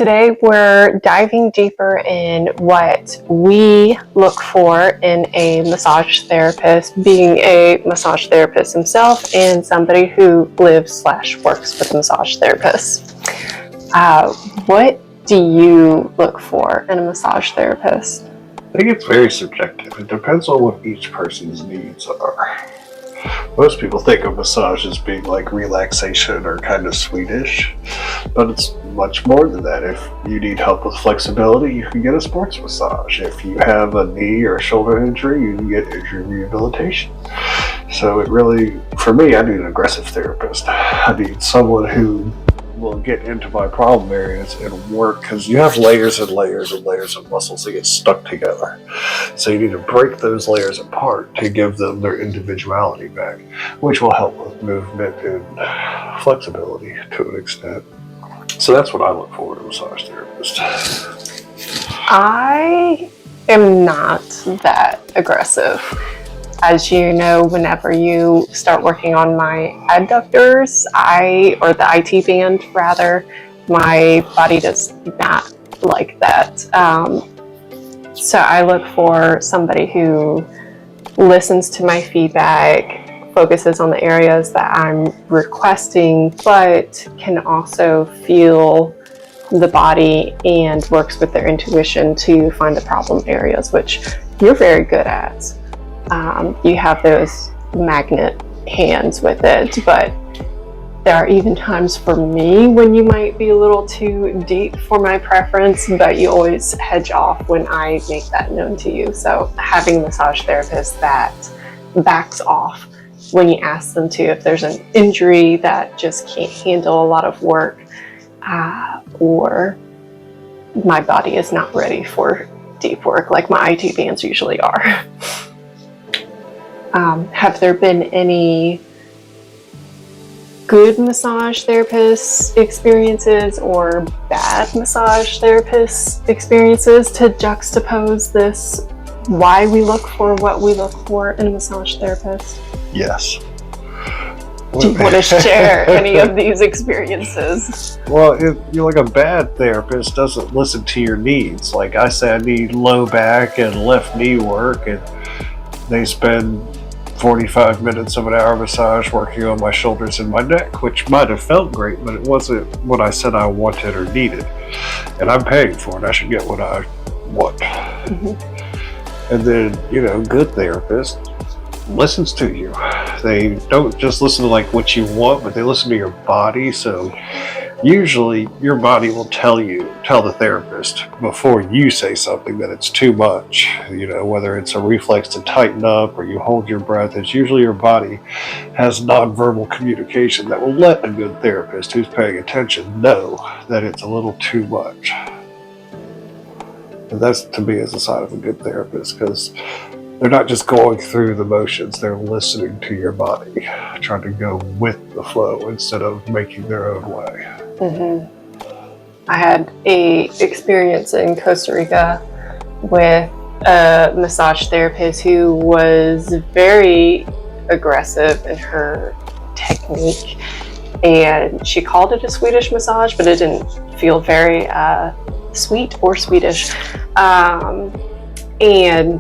Today we're diving deeper in what we look for in a massage therapist, being a massage therapist himself and somebody who lives/works with massage therapists. What do you look for in a massage therapist? I think it's very subjective. It depends on what each person's needs are. Most people think of massage as being like relaxation or kind of Swedish, but it's much more than that. If you need help with flexibility, you can get a sports massage. If you have a knee or shoulder injury, you can get injury rehabilitation. So it really, for me, I need an aggressive therapist. I need someone who will get into my problem areas and work, because you have layers and layers and layers of muscles that get stuck together. So you need to break those layers apart to give them their individuality back, which will help with movement and flexibility to an extent. So that's what I look for in a massage therapist. I am not that aggressive. As you know, whenever you start working on my adductors, or the IT band rather, my body does not like that. So I look for somebody who listens to my feedback, focuses on the areas that I'm requesting, but can also feel the body and works with their intuition to find the problem areas, which you're very good at. You have those magnet hands with it, but there are even times for me when you might be a little too deep for my preference, but you always hedge off when I make that known to you. So having a massage therapist that backs off when you ask them to, if there's an injury that just can't handle a lot of work, or my body is not ready for deep work like my IT bands usually are. Have there been any good massage therapist experiences or bad massage therapist experiences to juxtapose this, why we look for what we look for in a massage therapist? Yes. Do you want to share any of these experiences? Well, you're like, a bad therapist doesn't listen to your needs. Like I say, I need low back and left knee work, and they spend 45 minutes of an hour massage working on my shoulders and my neck, which might have felt great, but it wasn't what I said I wanted or needed. And I'm paying for it. I should get what I want. Mm-hmm. And then, good therapist listens to you. They don't just listen to like what you want, but they listen to your body. So usually your body will tell the therapist before you say something that it's too much, whether it's a reflex to tighten up or you hold your breath. It's usually your body has nonverbal communication that will let a good therapist who's paying attention know that it's a little too much. And that's, to me, is a sign of a good therapist, because they're not just going through the motions, they're listening to your body, trying to go with the flow instead of making their own way. Mm-hmm. I had a experience in Costa Rica with a massage therapist who was very aggressive in her technique, and she called it a Swedish massage, but it didn't feel very sweet or Swedish. And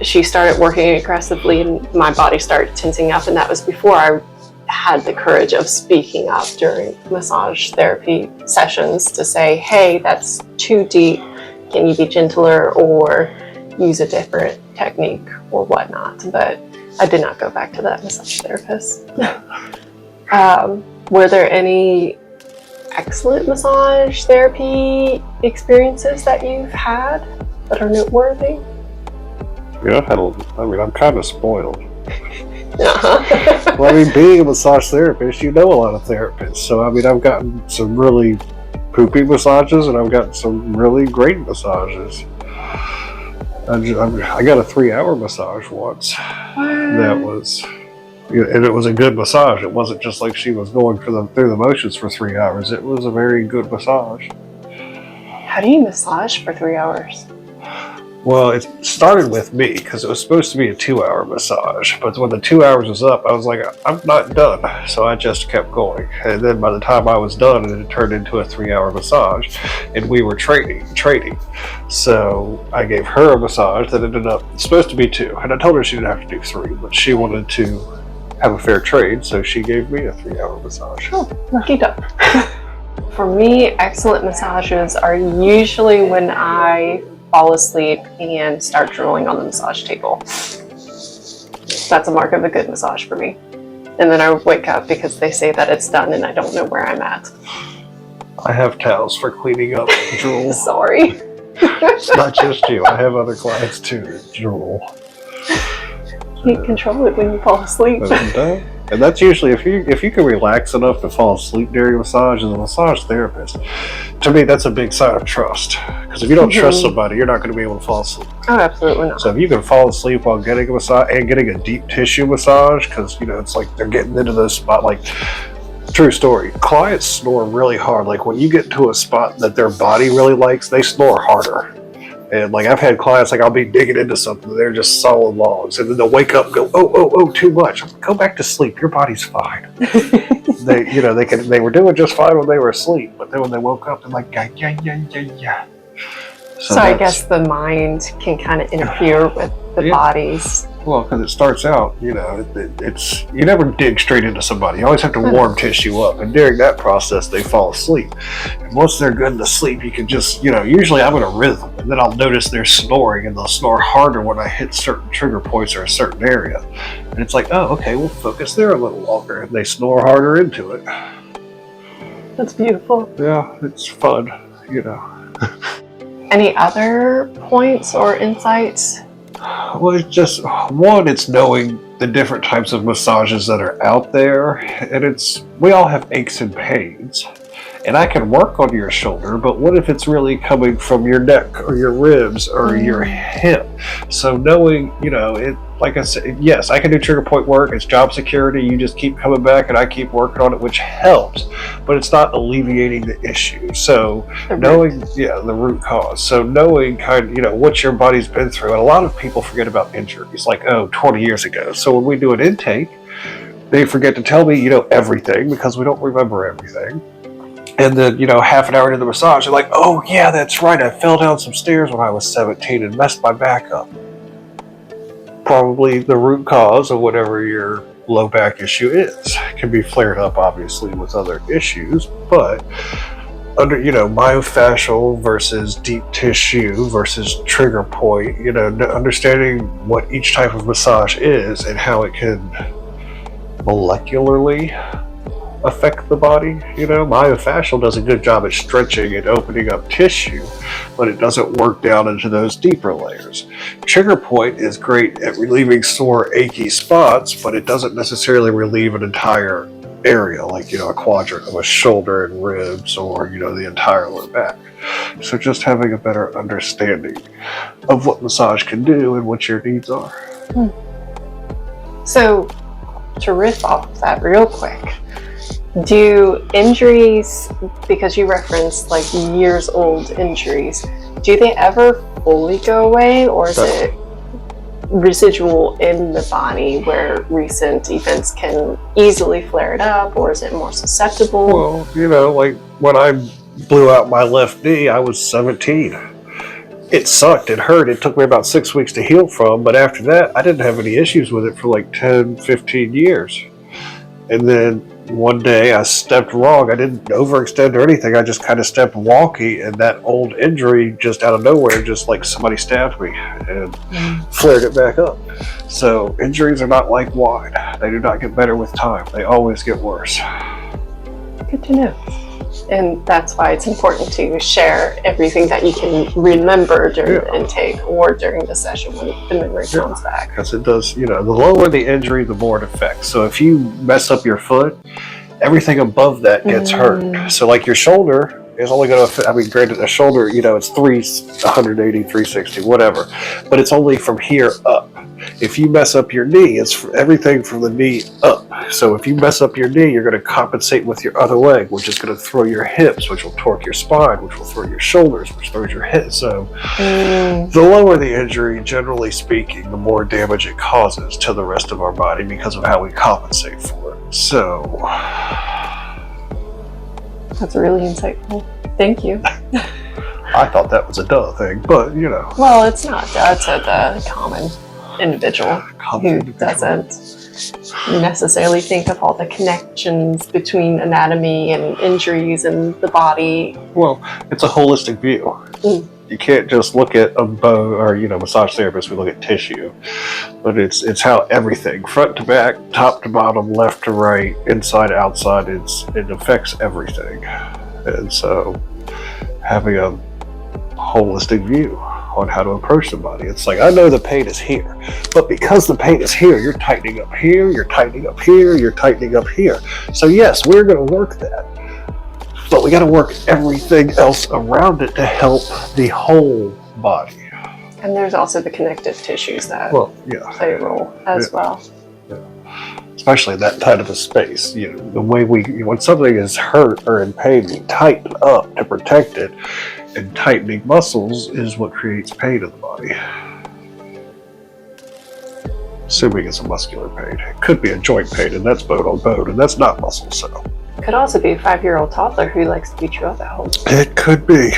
she started working aggressively and my body started tensing up, and that was before I had the courage of speaking up during massage therapy sessions to say, hey, that's too deep, can you be gentler or use a different technique or whatnot. But I did not go back to that massage therapist. Were there any excellent massage therapy experiences that you've had that are noteworthy? Yeah, I'm kind of spoiled. Uh-huh. Well, being a massage therapist, you know a lot of therapists. So, I've gotten some really poopy massages and I've gotten some really great massages. I got a 3-hour massage once. That was, and it was a good massage. It wasn't just like she was going through the motions for 3 hours. It was a very good massage. How do you massage for 3 hours? Well, it started with me because it was supposed to be a 2-hour massage. But when the 2 hours was up, I was like, I'm not done. So I just kept going. And then by the time I was done, it had turned into a 3-hour massage. And we were trading. So I gave her a massage that ended up, it's supposed to be 2. And I told her she didn't have to do 3, but she wanted to have a fair trade. So she gave me a 3-hour massage. Oh, lucky duck. For me, excellent massages are usually when I fall asleep and start drooling on the massage table. That's a mark of a good massage for me. And then I wake up because they say that it's done and I don't know where I'm at. I have towels for cleaning up drool. Sorry. It's not just you. I have other clients too that drool. You can't control it when you fall asleep. And that's usually if you can relax enough to fall asleep during a massage as a massage therapist. To me, that's a big sign of trust. Because if you don't trust somebody, you're not going to be able to fall asleep. Oh, absolutely not. So if you can fall asleep while getting a massage and getting a deep tissue massage, because it's like they're getting into those spot like. True story. Clients snore really hard. Like when you get to a spot that their body really likes, they snore harder. And like I've had clients, like I'll be digging into something, they're just solid logs, and then they'll wake up and go, oh, too much. I'm like, go back to sleep. Your body's fine. They were doing just fine when they were asleep, but then when they woke up, they're like, yeah. So I guess the mind can kind of interfere with the bodies. Well, because it starts out, it's you never dig straight into somebody. You always have to warm tissue up, and during that process, they fall asleep. And once they're good to sleep, you can just, usually I'm in a rhythm, and then I'll notice they're snoring, and they'll snore harder when I hit certain trigger points or a certain area. And it's like, oh, okay, we'll focus there a little longer, and they snore harder into it. That's beautiful. Yeah, it's fun, Any other points or insights? Well, it's just, one, it's knowing the different types of massages that are out there, and we all have aches and pains. And I can work on your shoulder, but what if it's really coming from your neck or your ribs or your hip? So knowing, like I said, yes, I can do trigger point work. It's job security. You just keep coming back and I keep working on it, which helps, but it's not alleviating the issue. So knowing, the root cause. So knowing what your body's been through. And a lot of people forget about injuries, like, 20 years ago. So when we do an intake, they forget to tell me, everything because we don't remember everything. And then, half an hour into the massage, they're like, oh, yeah, that's right. I fell down some stairs when I was 17 and messed my back up. Probably the root cause of whatever your low back issue is. It can be flared up, obviously, with other issues. But under, myofascial versus deep tissue versus trigger point, understanding what each type of massage is and how it can molecularly affect the body. Myofascial does a good job at stretching and opening up tissue, but it doesn't work down into those deeper layers. Trigger point is great at relieving sore, achy spots, but it doesn't necessarily relieve an entire area, like a quadrant of a shoulder and ribs, or the entire lower back. So just having a better understanding of what massage can do and what your needs are. So to riff off that real quick, do injuries, because you referenced like years old injuries, do they ever fully go away, or is it residual in the body where recent events can easily flare it up, or is it more susceptible? Well, like when I blew out my left knee, I was 17. It sucked, it hurt, it took me about 6 weeks to heal from, but after that, I didn't have any issues with it for like 10, 15 years. And then one day I stepped wrong. I didn't overextend or anything. I just kind of stepped wonky, and that old injury just out of nowhere, just like somebody stabbed me and flared it back up. So injuries are not like wine. They do not get better with time. They always get worse. Good to know. And that's why it's important to share everything that you can remember during the intake or during the session when the memory comes back. Because it does, the lower the injury, the more it affects. So if you mess up your foot, everything above that gets hurt. So like your shoulder is only going to, granted a shoulder, it's 380, 360, whatever. But it's only from here up. If you mess up your knee, it's everything from the knee up. So if you mess up your knee, you're going to compensate with your other leg, which is going to throw your hips, which will torque your spine, which will throw your shoulders, which throws your hips. So the lower the injury, generally speaking, the more damage it causes to the rest of our body because of how we compensate for it. So that's really insightful. Thank you. I thought that was a duh thing, but you know. Well, it's not duh to the common individual who doesn't necessarily think of all the connections between anatomy and injuries in the body. Well, it's a holistic view. You can't just look at a bone, or massage therapists, we look at tissue, but it's how everything, front to back, top to bottom, left to right, inside, outside, it affects everything. And so having a holistic view on how to approach the body. It's like, I know the pain is here, but because the pain is here, you're tightening up here, you're tightening up here, you're tightening up here. So yes, we're going to work that, but we got to work everything else around it to help the whole body. And there's also the connective tissues that play a role as well. Yeah. Especially in that kind of a space. The way when something is hurt or in pain, we tighten up to protect it. And tightening muscles is what creates pain in the body. Assuming it's a muscular pain. It could be a joint pain, and that's bone on bone, and that's not muscle. So could also be a 5-year-old toddler who likes to beat you up at home. It could be.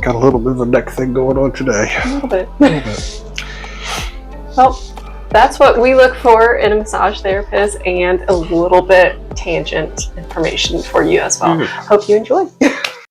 Got a little bit of a neck thing going on today. A little bit. Well, that's what we look for in a massage therapist, and a little bit tangent information for you as well. Hope you enjoy.